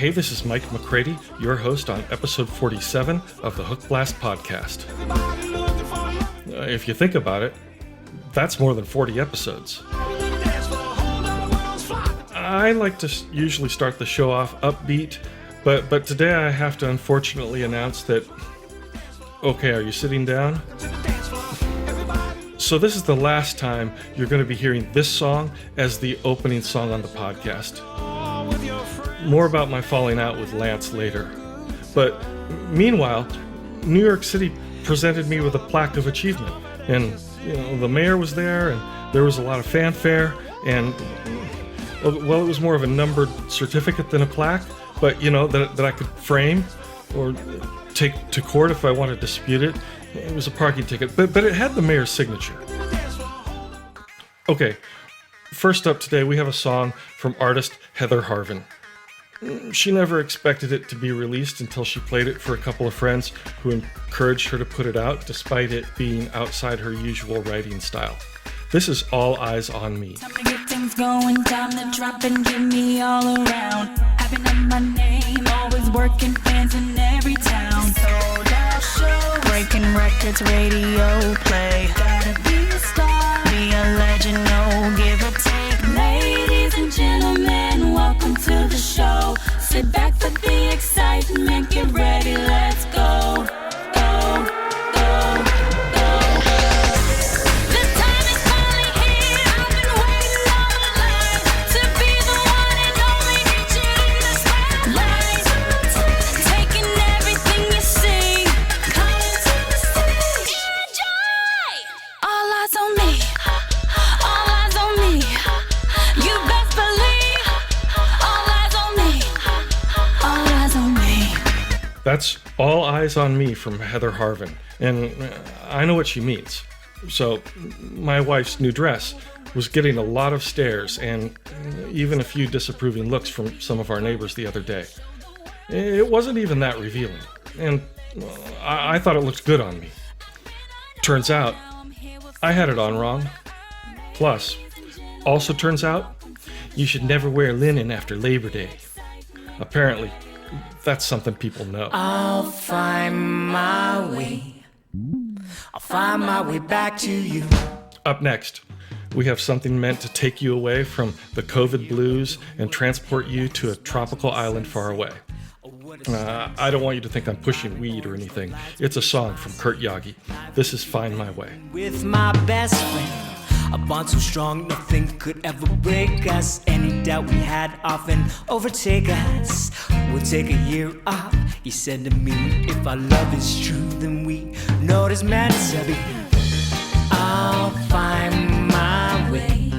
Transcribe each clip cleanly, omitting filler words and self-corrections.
Hey, this is Mike McCready, your host on episode 47 of the Hookblast podcast. If you think about it, that's more than 40 episodes. I like to usually start the show off upbeat, but today I have to unfortunately announce that... Okay, are you sitting down? So this is the last time you're going to be hearing this song as the opening song on the podcast. More about my falling out with Lance later. But meanwhile, New York City presented me with a plaque of achievement. And, the mayor was there, and there was a lot of fanfare, and, well, it was more of a numbered certificate than a plaque, but, that I could frame or take to court if I wanted to dispute it. It was a parking ticket, but it had the mayor's signature. Okay, first up today, we have a song from artist Heather Harvin. She never expected it to be released until she played it for a couple of friends who encouraged her to put it out, despite it being outside her usual writing style. This is All Eyes on Me. Time to get things going, time to drop and give me all around. Having up my name, always working fans in every town. Sold out show, breaking records, radio play. Gotta be a star, be a legend, no give or take. Ladies and gentlemen, welcome to the show. Sit back for the excitement, get ready, let's go. Go, go, go. The time is finally here, I've been waiting all my life to be the one and only featured in the spotlight. Taking everything you see, coming to the stage. Enjoy! All eyes on me, all eyes on me. You best believe, all eyes on me, all eyes on me. That's All Eyes on Me from Heather Harvin, and I know what she means. So, my wife's new dress was getting a lot of stares and even a few disapproving looks from some of our neighbors the other day. It wasn't even that revealing, and I thought it looked good on me. Turns out, I had it on wrong. Plus, also turns out, you should never wear linen after Labor Day. Apparently, that's something people know. I'll find my way. I'll find my way back to you. Up next, we have something meant to take you away from the COVID blues and transport you to a tropical island far away. I don't want you to think I'm pushing weed or anything. It's a song from Curt Yagi. This is Find My Way. With my best friend, a bond so strong nothing could ever break us. Any doubt we had often overtake us. We'll take a year off, he said to me. If our love is true, then we know it's meant to be. I'll find my way.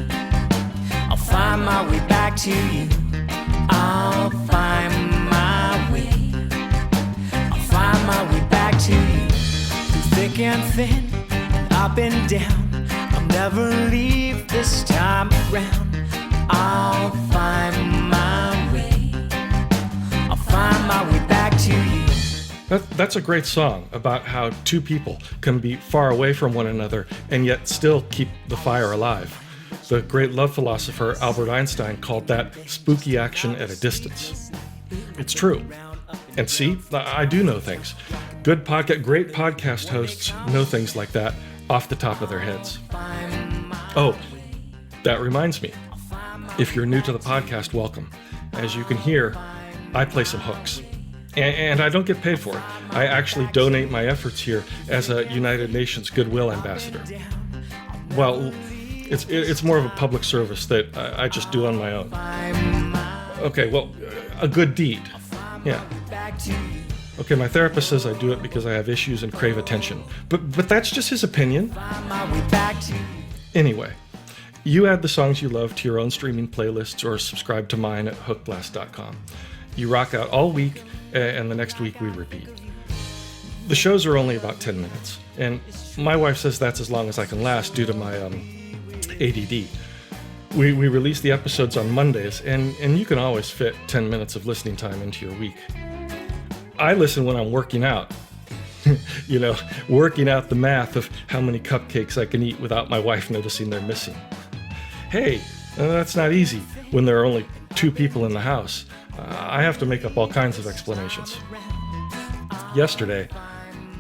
I'll find my way back to you. I'll find my way. I'll find my way back to you. Through thick and thin, up and down, I'll never leave this time around. I'll find my way. I'll find my way back to you. That's a great song about how two people can be far away from one another and yet still keep the fire alive. The great love philosopher Albert Einstein called that spooky action at a distance. It's true. And see, I do know things. Great podcast hosts know things like that off the top of their heads. Oh, that reminds me. If you're new to the podcast, welcome. As you can hear, I play some hooks. And I don't get paid for it. I actually donate my efforts here as a United Nations Goodwill Ambassador. Well, it's more of a public service that I just do on my own. Okay, well, a good deed. Yeah. Okay, my therapist says I do it because I have issues and crave attention. But that's just his opinion. Anyway, you add the songs you love to your own streaming playlists or subscribe to mine at hookblast.com. You rock out all week, and the next week we repeat. The shows are only about 10 minutes, and my wife says that's as long as I can last due to my ADD. We release the episodes on Mondays, and you can always fit 10 minutes of listening time into your week. I listen when I'm working out. Working out the math of how many cupcakes I can eat without my wife noticing they're missing. Hey, that's not easy when there are only two people in the house. I have to make up all kinds of explanations. Yesterday,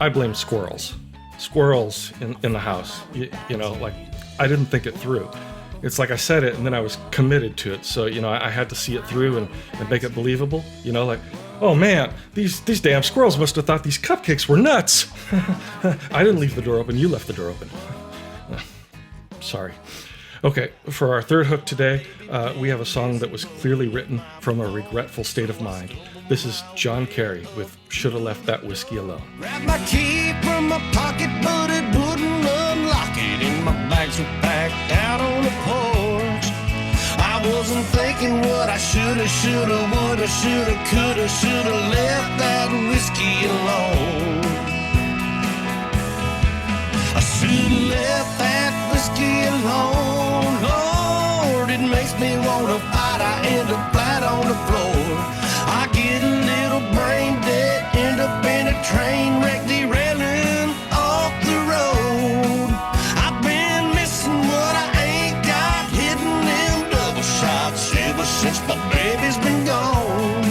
I blamed squirrels. Squirrels in the house. You know, like, I didn't think it through. It's like I said it and then I was committed to it. So, you know, I had to see it through and make it believable. You know, like, oh man, these damn squirrels must have thought these cupcakes were nuts. I didn't leave the door open, you left the door open. Sorry. Okay, for our third hook today, we have a song that was clearly written from a regretful state of mind. This is John Carey with Shoulda Left That Whiskey Alone. Grabbed my key from my pocket, but it wouldn't unlock it, and my bags were packed out on the porch. I wasn't thinking what I shoulda, woulda, shoulda, coulda, shoulda left that whiskey alone. I shoulda left that whiskey alone. Lord, it makes me wanna fight. I end up flat on the floor. I get a little brain dead, end up in a train wreck, derailing off the road. I've been missing what I ain't got, hitting them double shots ever since my baby's been gone.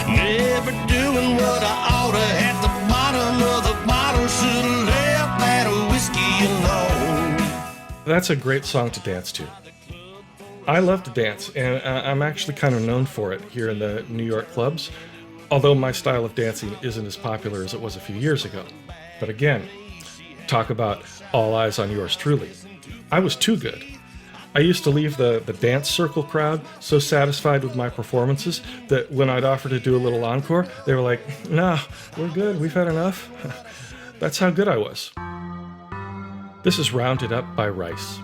Never doing what I oughta at the bottom of the bottle, should've left that whiskey alone. That's a great song to dance to. I love to dance, and I'm actually kind of known for it here in the New York clubs, although my style of dancing isn't as popular as it was a few years ago. But again, talk about all eyes on yours truly. I was too good. I used to leave the dance circle crowd so satisfied with my performances that when I'd offer to do a little encore, they were like, "Nah, we're good, we've had enough." That's how good I was. This is Rounded Up by Rice.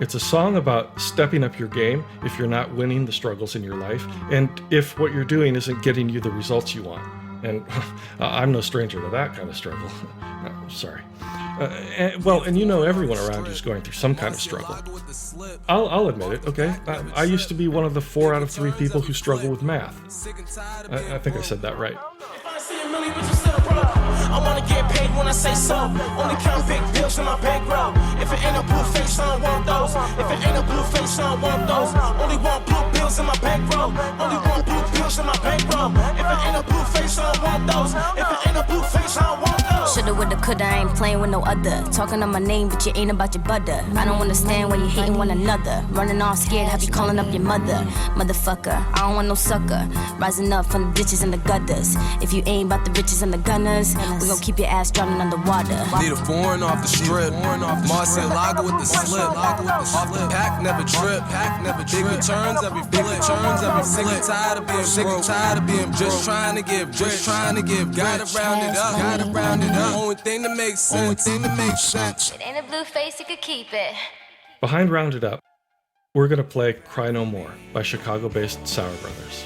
It's a song about stepping up your game if you're not winning the struggles in your life, and if what you're doing isn't getting you the results you want. And I'm no stranger to that kind of struggle. Sorry. And you know everyone around you is going through some kind of struggle. I'll admit it, okay? I used to be one of the 4 out of 3 people who struggle with math. I think I said that right. I wanna get paid when I say so. Only count big bills in my bankroll. If it ain't a blue face, I don't want those. If it ain't a blue face, I don't want those. Only want blue bills in my bankroll. Only want blue bills in my bankroll. If it ain't a blue face, I don't want those. If it ain't a blue face, I don't want those. Shoulda, woulda, coulda, I ain't playing with no other. Talking on my name, but you ain't about your butter. I don't understand why you hating one another. Running all scared, have you calling up your mother. Motherfucker, I don't want no sucker. Rising up from the ditches and the gutters. If you ain't about the riches and the gunners, we gon' keep your ass drowning underwater. Need a foreign off the strip. Marcielago with the slip. Off the pack, never trip. Big returns every flip. Sick and tired of being just trying to give. Gotta round it up. Only thing that makes sense. It ain't a blue face, you could keep it. Behind Rounded Up, we're gonna play Cry No More by Chicago-based Sour Brothers.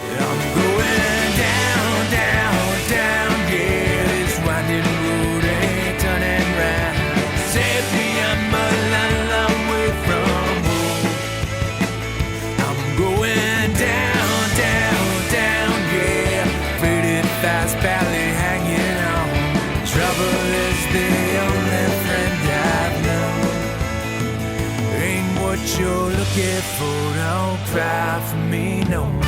I'm going down, down, down, yeah, this winding road ain't turning round. Set me up a long way from home. I'm going down, down, down, yeah, pretty fast, barely hanging on. Trouble is the only friend I've known. Ain't what you're looking for, don't cry for me no more.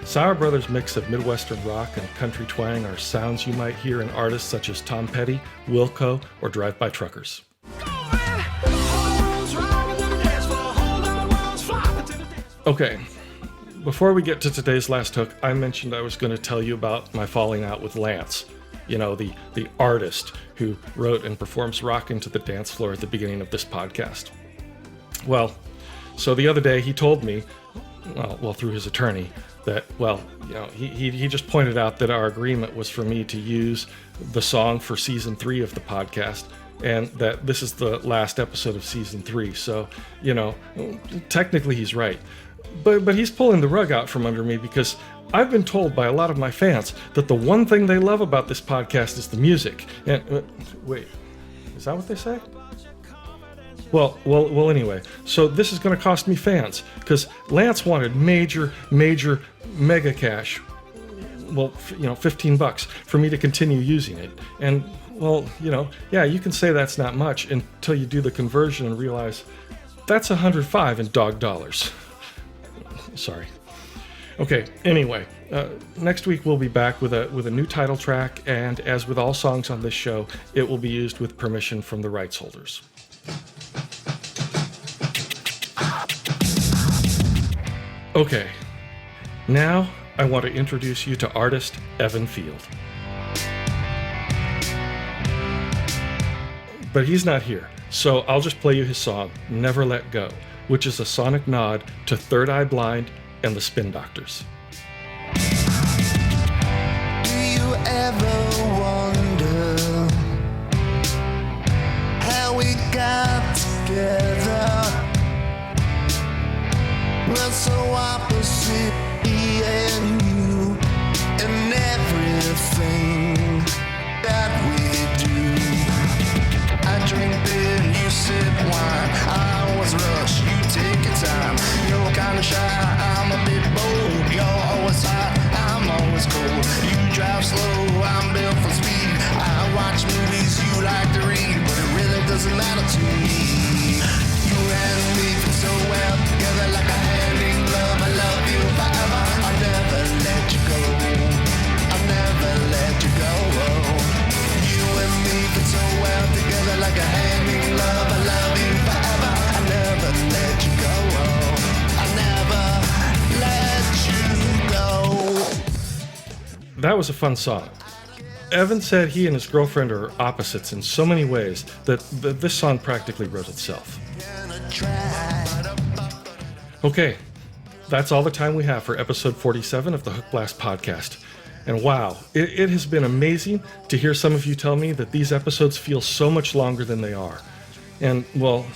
Sour Brothers' mix of Midwestern rock and country twang are sounds you might hear in artists such as Tom Petty, Wilco, or Drive-By Truckers. Okay, before we get to today's last hook, I mentioned I was going to tell you about my falling out with Lance. You know, the artist who wrote and performs Rockin' to the Dance Floor at the beginning of this podcast. Well, so the other day he told me, well, through his attorney, that, well, you know, he just pointed out that our agreement was for me to use the song for season 3 of the podcast, and that this is the last episode of season 3. So, you know, technically he's right. But he's pulling the rug out from under me, because I've been told by a lot of my fans that the one thing they love about this podcast is the music. And wait, is that what they say? Well, anyway, so this is going to cost me fans, because Lance wanted major, mega cash. Well, you know, $15 for me to continue using it. And, well, you know, yeah, you can say that's not much until you do the conversion and realize that's $105 in dog dollars. Sorry. Okay, anyway, next week we'll be back with a new title track, and as with all songs on this show, it will be used with permission from the rights holders. Okay, now I want to introduce you to artist Evan Field. But he's not here, so I'll just play you his song, Never Let Go, which is a sonic nod to Third Eye Blind and the Spin Doctors. Do you ever wonder how we got together? We're so opposite, me and you, and everything that we do. I drink beer and you sip wine. I always rush, you take your time. You're kinda shy, I'm a bit bold. You're always hot, I'm always cold. You drive slow, I'm built for speed. I watch movies you like to read, but it really doesn't matter to me. You and me fit so well together like a hand in glove. I love you forever, I'll never let you go. I'll never let you go. You and me fit so well together like a hand in glove. I love you forever, I'll never let you go. I'll never let you go. That was a fun song. Evan said he and his girlfriend are opposites in so many ways that this song practically wrote itself. Okay, that's all the time we have for episode 47 of the Hookblast podcast. And wow, it has been amazing to hear some of you tell me that these episodes feel so much longer than they are. And, well,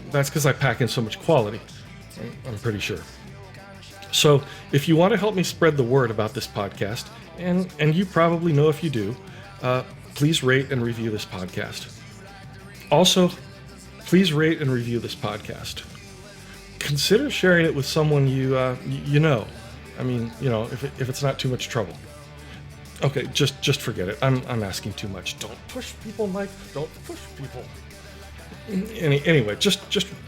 that's because I pack in so much quality, I'm pretty sure. So, if you want to help me spread the word about this podcast, and you probably know if you do, please rate and review this podcast. Also, please rate and review this podcast. Consider sharing it with someone you know. I mean, if it's not too much trouble. Okay, just forget it. I'm asking too much. Don't push people, Mike. Don't push people. Anyway, just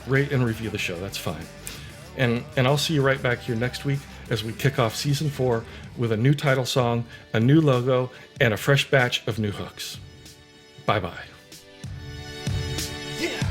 rate and review the show. That's fine. And I'll see you right back here next week as we kick off season 4 with a new title song, a new logo, and a fresh batch of new hooks. Bye-bye. Yeah.